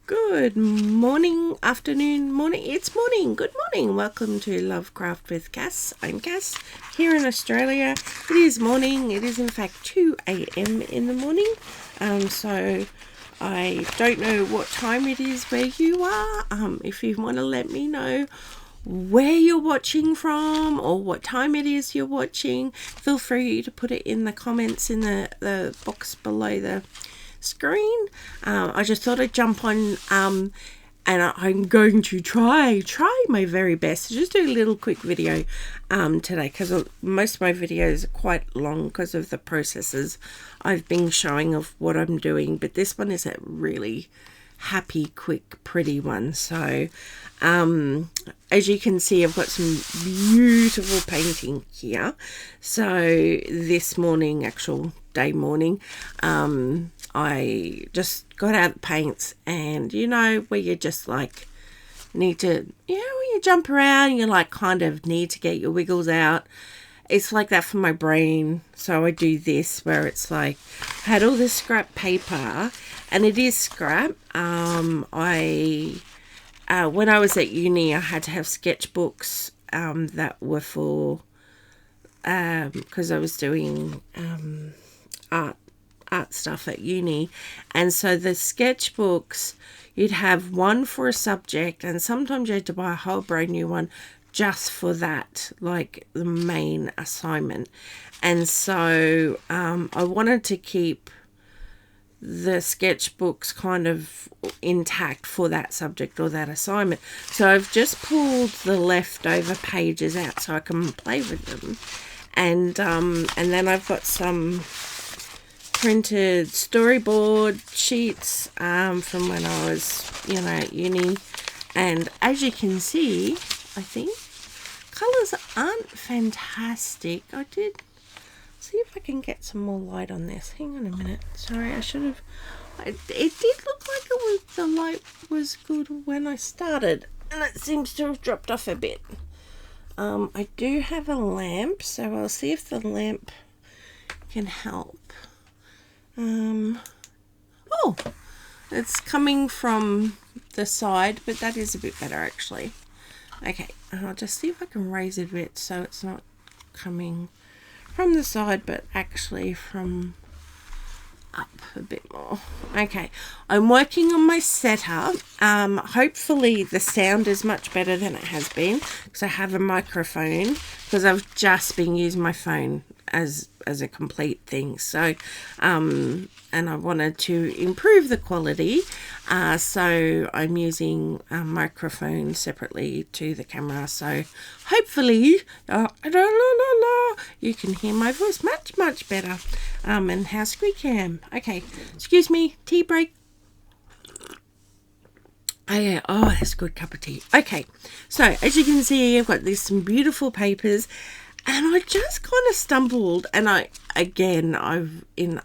Good morning, afternoon, morning. It's morning. Good morning. Welcome to Lovecraft with Cass. I'm Cass here in Australia. It is morning. It is in fact 2 a.m. in the morning. So I don't know what time it is where you are. If you want to let me know where you're watching from or what time it is you're watching, feel free to put it in the comments in the box below the screen. I just thought I'd jump on and I'm going to try my very best to just do a little quick video today, because most of my videos are quite long because of the processes I've been showing of what I'm doing, but this one is a really happy, quick, pretty one. So as you can see, I've got some beautiful painting here. So this morning, actual day morning, I just got out the paints, and you know where you just like need to, you know, when you jump around, you like kind of need to get your wiggles out. It's like that for my brain. So I do this where it's like I had all this scrap paper, and it is scrap. When I was at uni, I had to have sketchbooks that were for because I was doing art stuff at uni, and so the sketchbooks, you'd have one for a subject, and sometimes you had to buy a whole brand new one just for that, like the main assignment. And so I wanted to keep the sketchbooks kind of intact for that subject or that assignment, so I've just pulled the leftover pages out so I can play with them. And then I've got some printed storyboard sheets from when I was, at uni. And as you can see, I think colours aren't fantastic. I did see if I can get some more light on this. Hang on a minute. Sorry, I should have. It did look like the light was good when I started, and it seems to have dropped off a bit. I do have a lamp, so I'll see if the lamp can help. Oh, it's coming from the side, but that is a bit better actually. Okay, I'll just see if I can raise it a bit so it's not coming from the side, but actually from up a bit more. Okay, I'm working on my setup. Hopefully the sound is much better than it has been, because I have a microphone, because I've just been using my phone as a complete thing. So and I wanted to improve the quality, so I'm using a microphone separately to the camera, so hopefully you can hear my voice much better. And how squeaky I am. Okay, excuse me, tea break. Oh yeah, that's a good cup of tea. Okay, so as you can see, I've got some beautiful papers, and I just kind of stumbled, and I've in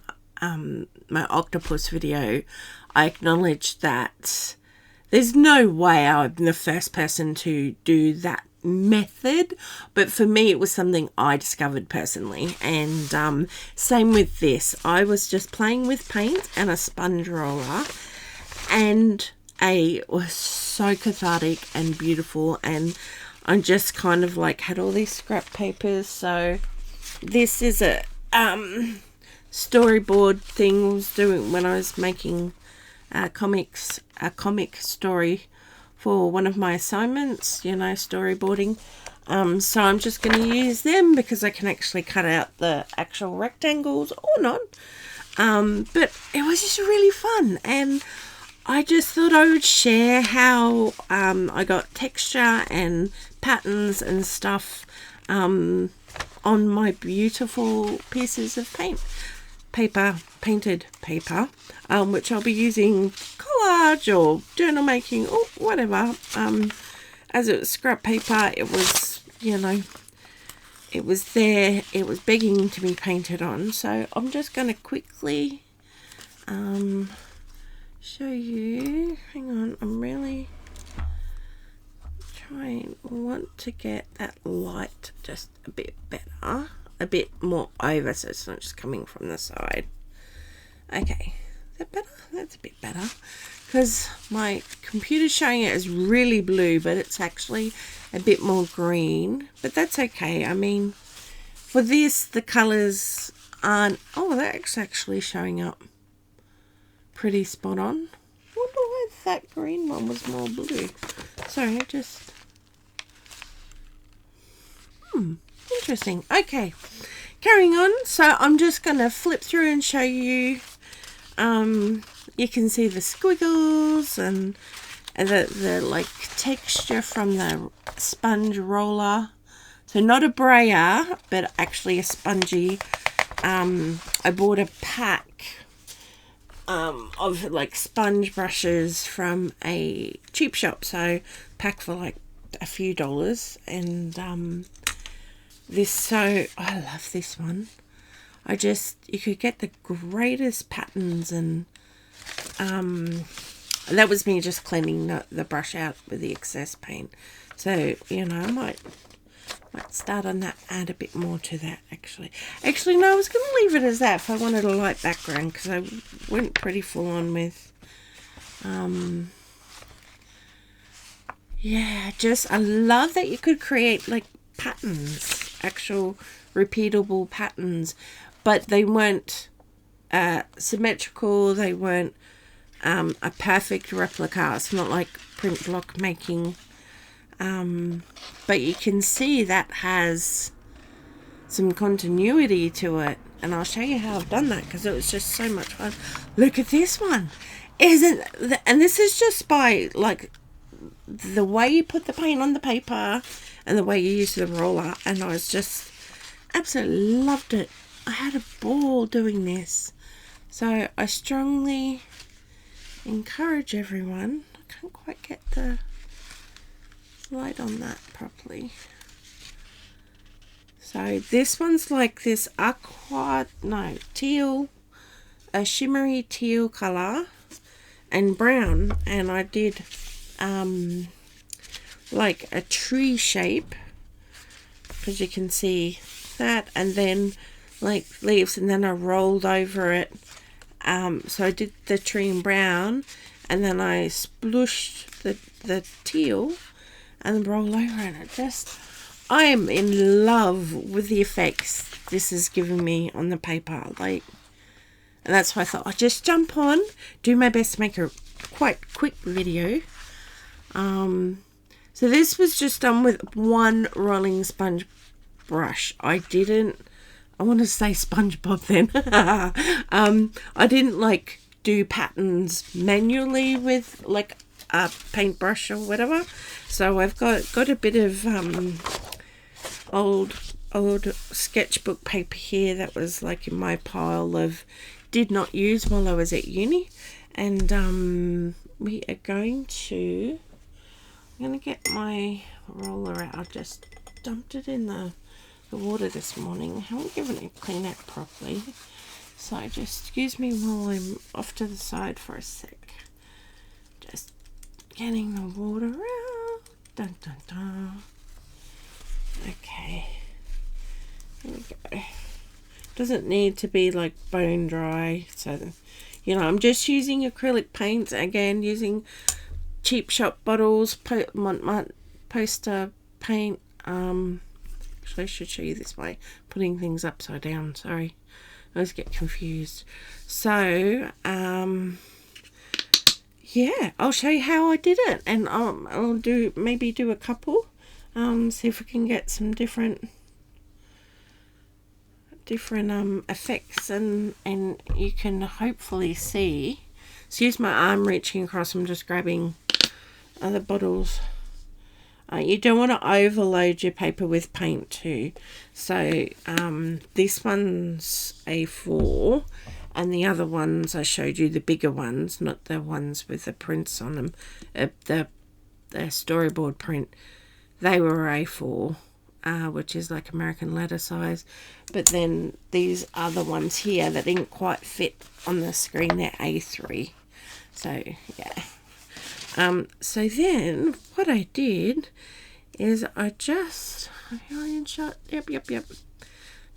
my octopus video, I acknowledged that there's no way I'm the first person to do that method, but for me it was something I discovered personally. And same with this, I was just playing with paint and a sponge roller, and it was so cathartic and beautiful. And I just kind of like had all these scrap papers. So this is a storyboard thing I was doing when I was making a comic story for one of my assignments, storyboarding. So I'm just going to use them because I can actually cut out the actual rectangles or not. But it was just really fun, and I just thought I would share how I got texture and patterns and stuff on my beautiful pieces of painted paper, which I'll be using collage or journal making or whatever. As it was scrap paper, it was, it was there, it was begging to be painted on. So I'm just going to quickly show you. Hang on, I'm really want to get that light just a bit better, a bit more over, so it's not just coming from the side. Okay, is that better? That's a bit better. because my computer's showing it as really blue, but it's actually a bit more green. But that's okay. I mean, for this, the colours aren't... Oh, that's actually showing up pretty spot on. I wonder why that green one was more blue. Sorry, I just... Interesting. Okay, carrying on. So I'm just going to flip through and show you. You can see the squiggles and the like texture from the sponge roller. So not a brayer, but actually a spongy. I bought a pack of like sponge brushes from a cheap shop. So pack for like a few dollars, and I love this one. You could get the greatest patterns, and that was me just cleaning the brush out with the excess paint. So, you know, I might start on that, add a bit more to that actually. Actually, no, I was going to leave it as that if I wanted a light background, because I went pretty full on with, yeah, I love that you could create like patterns, actual repeatable patterns, but they weren't symmetrical. They weren't a perfect replica. It's not like print block making, but you can see that has some continuity to it, and I'll show you how I've done that because it was just so much fun. Look at this one. And this is just by like the way you put the paint on the paper and the way you use the roller, and I was just absolutely loved it. I had a ball doing this, so I strongly encourage everyone. I can't quite get the light on that properly. So this one's like this teal, a shimmery teal color and brown, and I did like a tree shape, because you can see that, and then like leaves, and then I rolled over it. So I did the tree in brown, and then I splooshed the teal and then roll over it. I am in love with the effects this is giving me on the paper. Like, and that's why I thought I'd just jump on, do my best to make a quite quick video. So this was just done with one rolling sponge brush. I want to say SpongeBob then. I didn't like do patterns manually with like a paintbrush or whatever. So I've got a bit of old sketchbook paper here that was like in my pile of did not use while I was at uni, and we are going to... I'm going to get my roller out. I just dumped it in the water this morning. I haven't given it a clean out properly. So just excuse me while I'm off to the side for a sec. Just getting the water out. Dun, dun, dun. Okay. Here we go. Doesn't need to be like bone dry. So, you know, I'm just using acrylic paints. Again, using cheap shop bottles, poster paint. Actually, I should show you this way, putting things upside down. Sorry, I always get confused. So yeah, I'll show you how I did it, and I'll maybe do a couple, see if we can get some different effects, and you can hopefully see. Excuse my arm reaching across, I'm just grabbing other bottles. You don't want to overload your paper with paint too. So this one's A4, and the other ones I showed you, the bigger ones, not the ones with the prints on them, the storyboard print, they were A4, which is like American letter size. But then these other ones here that didn't quite fit on the screen, they're A3. So yeah. So then what I did is I just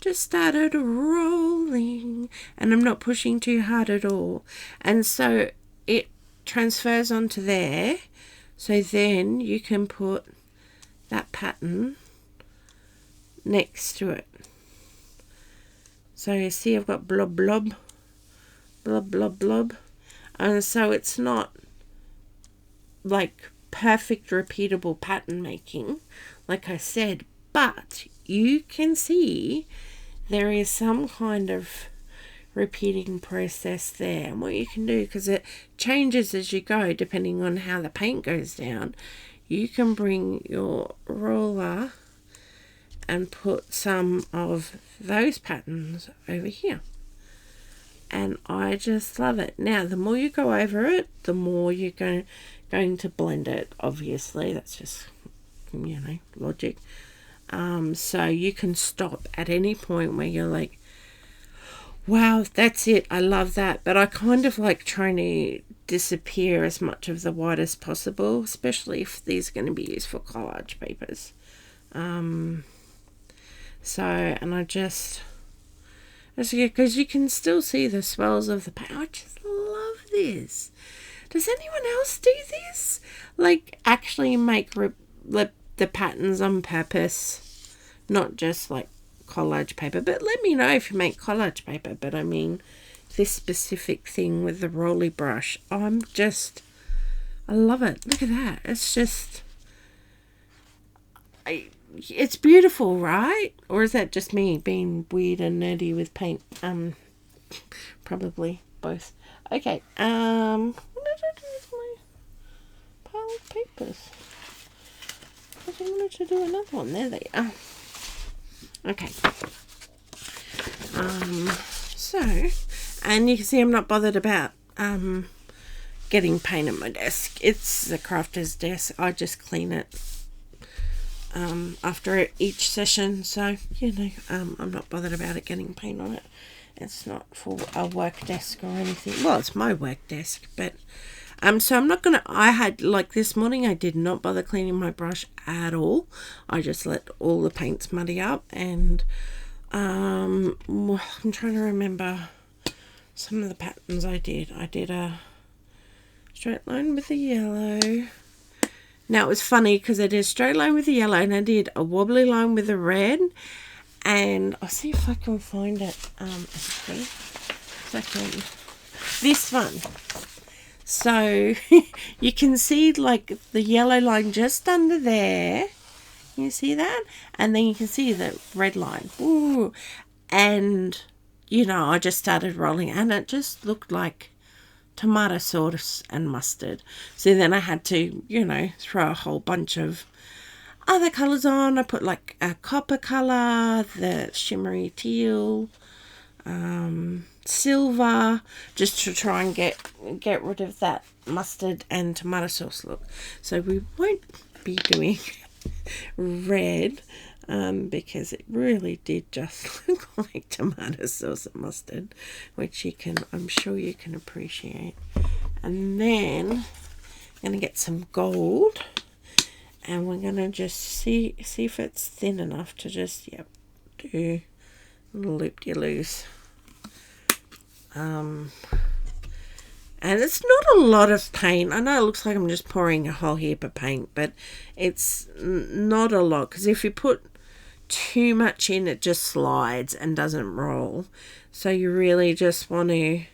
just started rolling, and I'm not pushing too hard at all, and so transfers onto there, so then you can put that pattern next to it. So you see I've got blob blob, blob blob blob, and so it's not like perfect repeatable pattern making, like I said, but you can see there is some kind of repeating process there. And what you can do, because it changes as you go depending on how the paint goes down, you can bring your roller and put some of those patterns over here. And I just love it. Now, the more you go over it, the more you're going to blend it, obviously. That's just, logic. So you can stop at any point where you're like, wow, that's it, I love that. But I kind of like trying to disappear as much of the white as possible, especially if these are going to be used for collage papers. And I just, because you can still see the swells of the paint. I just love this. Does anyone else do this? Like, actually make the patterns on purpose, not just like collage paper. But let me know if you make collage paper. But I mean, this specific thing with the rolly brush, I love it. Look at that. It's just, it's beautiful, right? Or is that just me being weird and nerdy with paint? Probably both. Okay. What did I do with my pile of papers? Because I wanted to do another one. There they are. Okay. And you can see I'm not bothered about getting paint at my desk. It's the crafter's desk. I just clean it after each session, so I'm not bothered about it getting paint on it. It's not for a work desk or anything. Well, it's my work desk, but so I'm not gonna, I had, like this morning, I did not bother cleaning my brush at all. I just let all the paints muddy up, and I'm trying to remember some of the patterns I did. I did a straight line with the yellow. Now, it was funny because I did a straight line with the yellow, and I did a wobbly line with the red, and I'll see if I can find it. This one. So you can see like the yellow line just under there. You see that? And then you can see the red line. Ooh. And, I just started rolling, and it just looked like tomato sauce and mustard. So then I had to, throw a whole bunch of other colours on. I put like a copper colour, the shimmery teal, silver, just to try and get rid of that mustard and tomato sauce look. So we won't be doing red because it really did just look like tomato sauce and mustard, which I'm sure you can appreciate. And then I'm going to get some gold, and we're going to just see if it's thin enough to just do loop-de-loos. And it's not a lot of paint. I know it looks like I'm just pouring a whole heap of paint, but it's not a lot, because if you put too much in, it just slides and doesn't roll. So you really just want to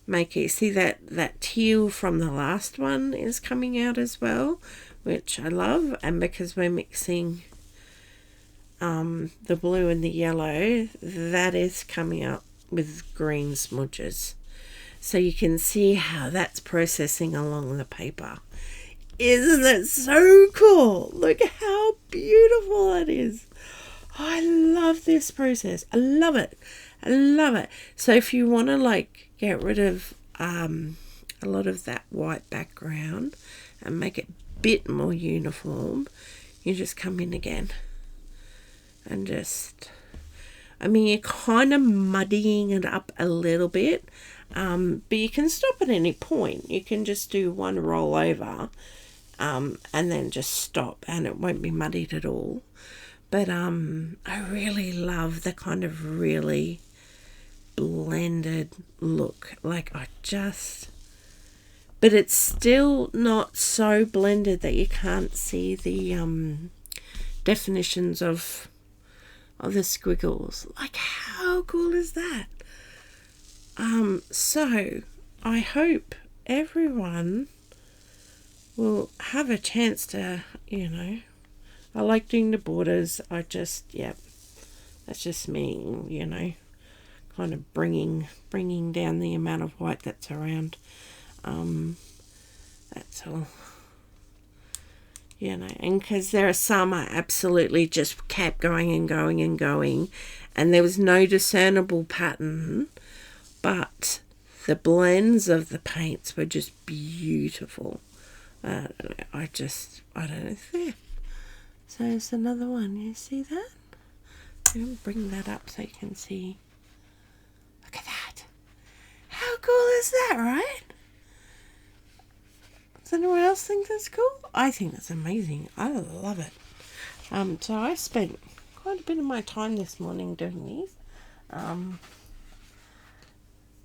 make it. See that teal from the last one is coming out as well, which I love. And because we're mixing the blue and the yellow, that is coming up with green smudges. So you can see how that's processing along the paper. Isn't it so cool? Look how beautiful it is. I love this process. I love it. I love it. So if you want to get rid of a lot of that white background and make it a bit more uniform, you just come in again and just, you're kind of muddying it up a little bit, but you can stop at any point. You can just do one roll over and then just stop, and it won't be muddied at all. But I really love the kind of really blended look. I just but it's still not so blended that you can't see the definitions of the squiggles. Like, how cool is that? So I hope everyone will have a chance to, I like doing the borders. That's just me, kind of bringing down the amount of white that's around. That's all. And because there are some I absolutely just kept going and going and going, and there was no discernible pattern, but the blends of the paints were just beautiful. I don't know. There. So there's another one. You see that? I'm going to bring that up so you can see. Look at that. How cool is that, right? Does anyone else think that's cool? I think that's amazing. I love it. So I spent quite a bit of my time this morning doing these.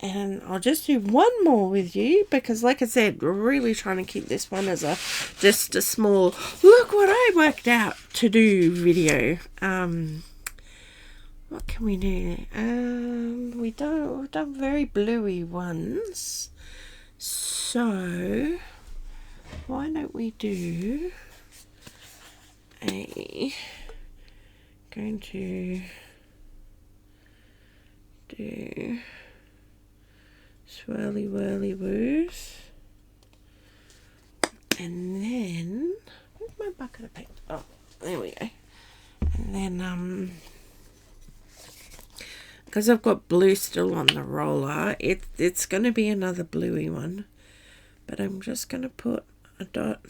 And I'll just do one more with you because, like I said, we're really trying to keep this one as just a small look what I worked out to do video. What can we do? We've done very bluey ones. So why don't we do going to do swirly whirly woos, and then where's my bucket of paint? Oh, there we go. And then because I've got blue still on the roller, it's going to be another bluey one, but I'm just going to put a dot,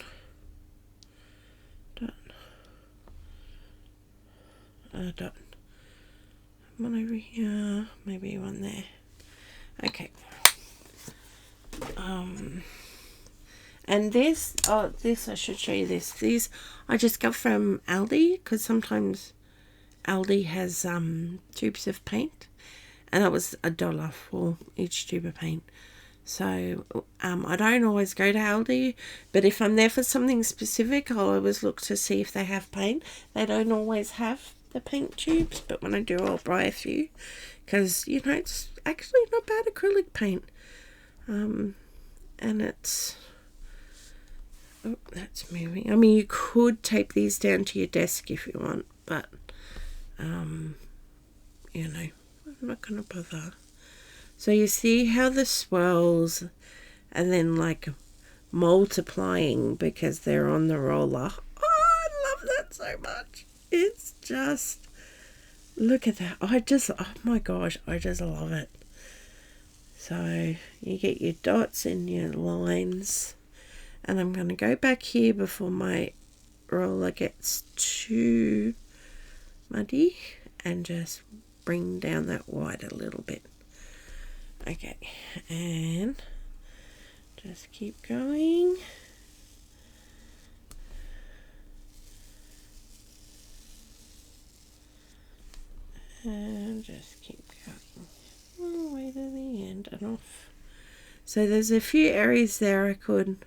one over here, maybe one there. Okay. And this I should show you this. These I just got from Aldi, because sometimes Aldi has tubes of paint, and that was $1 for each tube of paint. So I don't always go to Aldi, but if I'm there for something specific, I'll always look to see if they have paint. They don't always have the paint tubes, but when I do, I'll buy a few, because it's actually not bad acrylic paint. And it's, oh, that's moving. I mean, you could tape these down to your desk if you want, but I'm not gonna bother. So you see how the swirls and then like multiplying because they're on the roller. Oh, I love that so much. It's just, look at that. Oh my gosh, I just love it. So you get your dots and your lines, and I'm going to go back here before my roller gets too muddy and just bring down that white a little bit. Okay, and just keep going. And just keep going all the way to the end and off. So there's a few areas there I could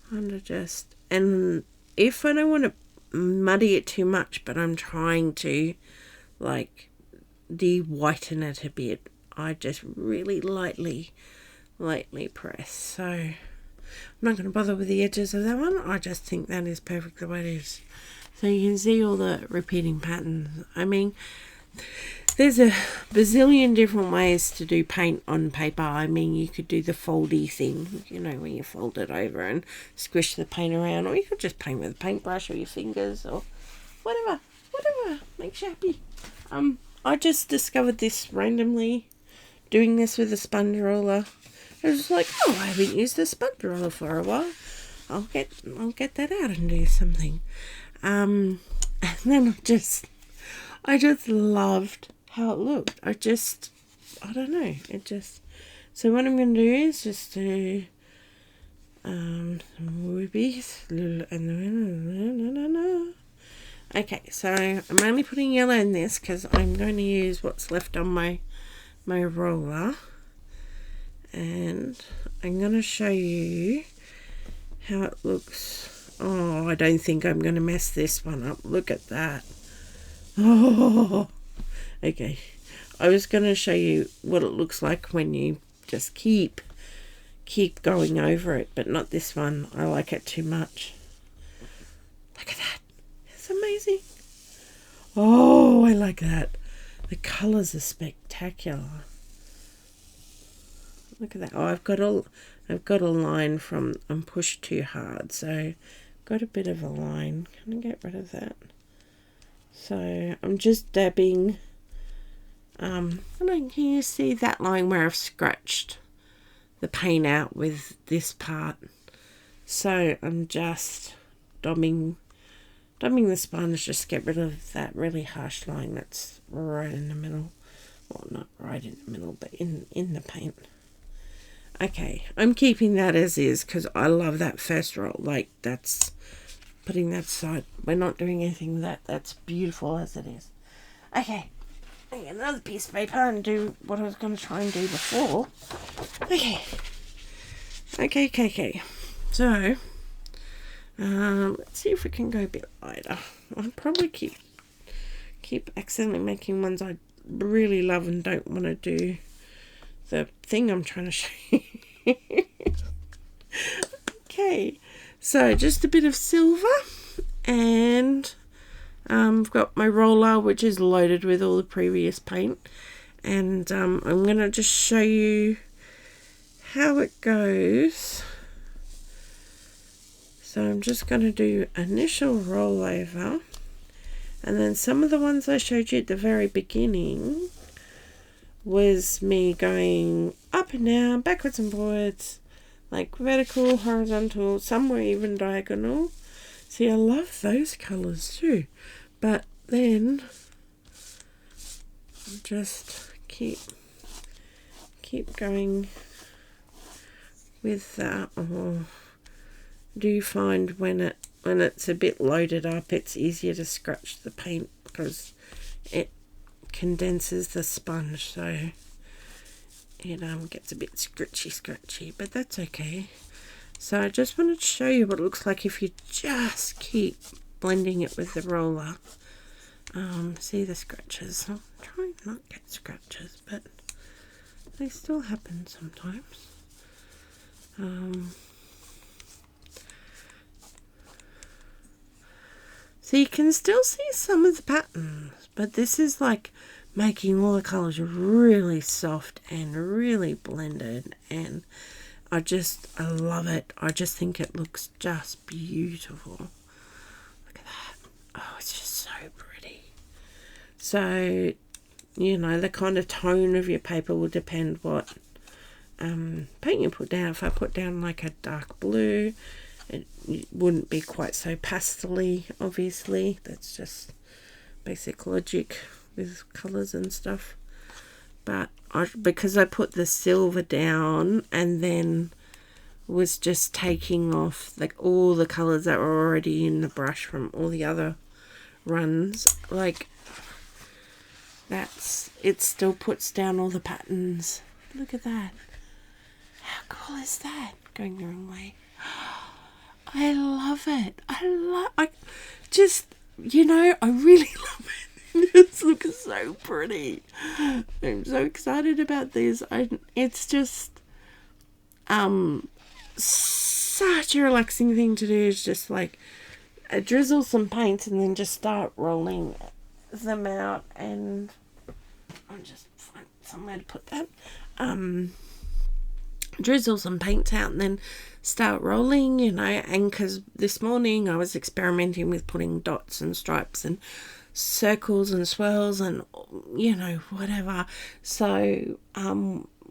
kind of just, and if I don't want to muddy it too much, but I'm trying to like de-whiten it a bit, I just really lightly press. So I'm not going to bother with the edges of that one. I just think that is perfect the way it is. So you can see all the repeating patterns. I mean, there's a bazillion different ways to do paint on paper. I mean, you could do the foldy thing, where you fold it over and squish the paint around, or you could just paint with a paintbrush or your fingers or whatever makes you happy. I just discovered this randomly, doing this with a spongeroller. I was like, oh, I haven't used a spongeroller for a while. I'll get that out and do something. And then I just loved how it looked. I don't know. So what I'm going to do is just do some rubies. Okay, so I'm only putting yellow in this because I'm going to use what's left on my roller. and I'm going to show you how it looks. Oh, I don't think I'm going to mess this one up. Look at that. Oh, okay. I was going to show you what it looks like when you just keep going over it, but not this one. I like it too much. Look at that. It's amazing. Oh, I like that. The colours are spectacular. Look at that. Oh, I've got a line from pushed too hard, so I've got a bit of a line. Can I get rid of that? So I'm just dabbing. Can you see that line where I've scratched the paint out with this part? So I'm just dabbing the sponge just to get rid of that really harsh line that's right in the middle. Well, not right in the middle, but in the paint. Okay, I'm keeping that as is because I love that first roll. Like, that's putting that aside. We're not doing anything with that. That's beautiful as it is. Okay, I get another piece of paper and do what I was going to try and do before. Okay. So, let's see if we can go a bit lighter. I'll probably keep accidentally making ones I really love and don't want to do the thing I'm trying to show you. Okay, so just a bit of silver, and I've got my roller which is loaded with all the previous paint, and I'm going to just show you how it goes. So I'm just going to do initial roll over, and then some of the ones I showed you at the very beginning was me going up and down, backwards and forwards, like vertical, horizontal, some were even diagonal. See, I love those colours too. But then just keep going with that. Oh, do you find when it's a bit loaded up, it's easier to scratch the paint because it condenses the sponge, so it gets a bit scratchy, but that's okay. So I just wanted to show you what it looks like if you just keep blending it with the roller. See the scratches? I'm trying not to get scratches, but they still happen sometimes. So you can still see some of the patterns, but this is like making all the colours really soft and really blended, and I love it. I just think it looks just beautiful. Look at that. Oh, it's just so pretty. So, the kind of tone of your paper will depend what paint you put down. If I put down like a dark blue, it wouldn't be quite so pastel-y, obviously. That's just basic logic with colours and stuff. But because I put the silver down and then was just taking off like all the colours that were already in the brush from all the other runs, like it still puts down all the patterns. Look at that. How cool is that? Going the wrong way. I love it. I really love it. This looks so pretty. I'm so excited about this. It's just such a relaxing thing to do. It's just like drizzle some paint and then just start rolling them out, and I'll just find somewhere to put that. Drizzle some paints out and then start rolling, and because this morning I was experimenting with putting dots and stripes and circles and swirls and whatever. So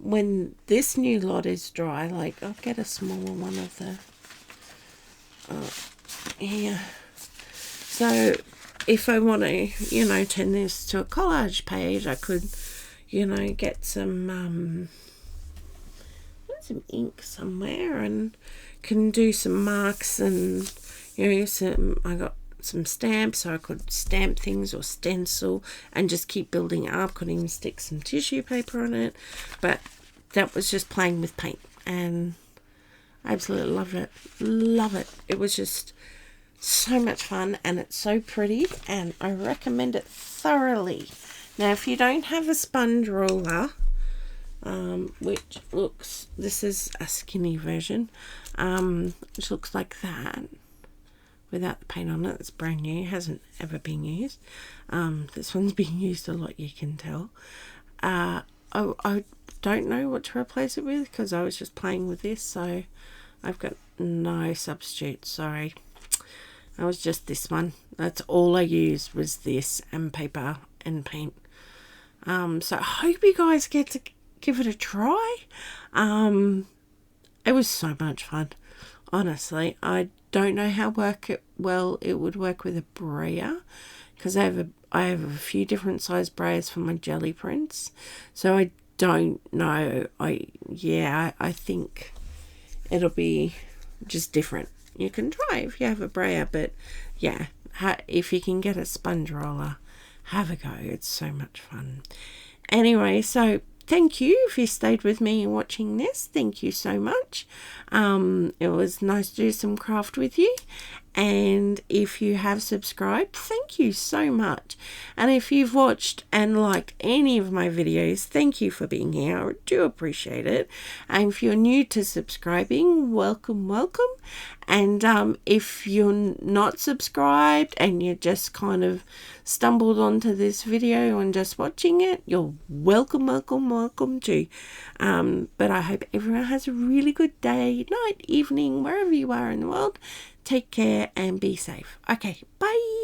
when this new lot is dry, like I'll get a smaller one of the here. So if I want to turn this to a collage page, I could get some ink somewhere and can do some marks, and I got some stamps, so I could stamp things or stencil and just keep building it up. Could even stick some tissue paper on it, but that was just playing with paint, and I absolutely loved it. Love it. It was just so much fun, and it's so pretty, and I recommend it thoroughly. Now, if you don't have a sponge roller, which looks, this is a skinny version, which looks like that, without the paint on it. It's brand new, hasn't ever been used. This one's being used a lot, you can tell. I don't know what to replace it with, because I was just playing with this, so I've got no substitute, sorry. It was just this one. That's all I used, was this and paper and paint. So I hope you guys get to give it a try. It was so much fun, honestly. I don't know how well it would work with a brayer, because I have a few different size brayers for my jelly prints, so I don't know. I think it'll be just different. You can try if you have a brayer, but yeah, if you can get a sponge roller, have a go. It's so much fun. Anyway, so thank you if you stayed with me watching this. Thank you so much. It was nice to do some craft with you. And if you have subscribed, thank you so much. And if you've watched and liked any of my videos, thank you for being here. I do appreciate it. And if you're new to subscribing, welcome. And if you're not subscribed and you just kind of stumbled onto this video and just watching it, you're welcome too. But I hope everyone has a really good day, night, evening, wherever you are in the world. Take care and be safe. Okay, bye.